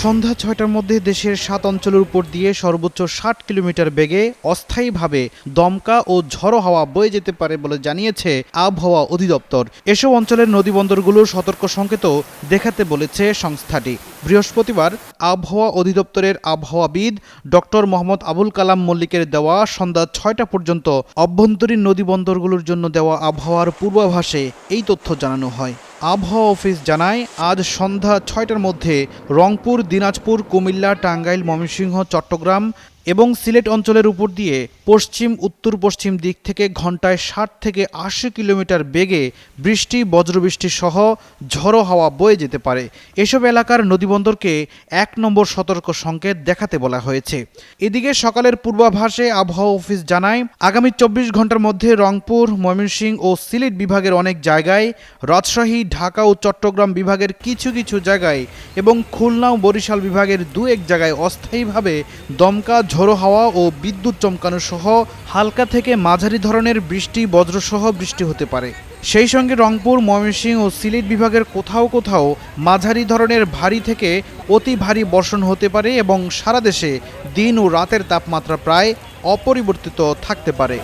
সন্ধ্যা ৬টার মধ্যে দেশের ৭ অঞ্চলের উপর দিয়ে সর্বোচ্চ ৬০ কিলোমিটার বেগে অস্থায়ীভাবে দমকা ও ঝড়ো হাওয়া বয়ে যেতে পারে বলে জানিয়েছে আবহাওয়া অধিদপ্তর। এসব অঞ্চলের নদীবন্দরগুলোর সতর্ক সংকেতও দেখাতে বলেছে সংস্থাটি। বৃহস্পতিবার আবহাওয়া অধিদপ্তরের আবহাওয়াবিদ ডক্টর মোহাম্মদ আবুল কালাম মল্লিকের দেওয়া সন্ধ্যা ৬টা পর্যন্ত অভ্যন্তরীণ নদীবন্দরগুলোর জন্য দেওয়া আবহাওয়ার পূর্বাভাসে এই তথ্য জানানো হয়। আবহাওয়া অফিস জানায়, আজ সন্ধ্যা ৬টার মধ্যে রংপুর, দিনাজপুর, কুমিল্লা, টাঙ্গাইল, ময়মনসিংহ, চট্টগ্রাম এবং সিলেট অঞ্চলের উপর দিয়ে পশ্চিম উত্তর পশ্চিম দিক থেকে ঘন্টায় ৬০ থেকে ৮০ কিলোমিটার বেগে বৃষ্টি, বজ্রবৃষ্টি সহ ঝড়ো হাওয়া বয়ে যেতে পারে। এসব এলাকার নদীবন্দরকে ১ নম্বর সতর্ক সংকেত দেখাতে বলা হয়েছে। এদিকে সকালের পূর্বাভাসে আবহাওয়া অফিস জানায়, আগামী ২৪ ঘন্টার মধ্যে রংপুর, ময়মনসিংহ ও সিলেট বিভাগের অনেক জায়গায়, রাজশাহী, ঢাকা ও চট্টগ্রাম বিভাগের কিছু কিছু জায়গায় এবং খুলনা ও বরিশাল বিভাগের ২-১ জায়গায় অস্থায়ীভাবে দমকা, ঝোড়ো হাওয়া ও বিদ্যুৎ চমকানো সহ হালকা থেকে মাঝারি ধরনের বৃষ্টি, বজ্রসহ বৃষ্টি হতে পারে। সেই সঙ্গে রংপুর, ময়মনসিংহ ও সিলেট বিভাগের কোথাও কোথাও মাঝারি ধরনের ভারী থেকে অতি ভারী বর্ষণ হতে পারে এবং সারা দেশে দিন ও রাতের তাপমাত্রা প্রায় অপরিবর্তিত থাকতে পারে।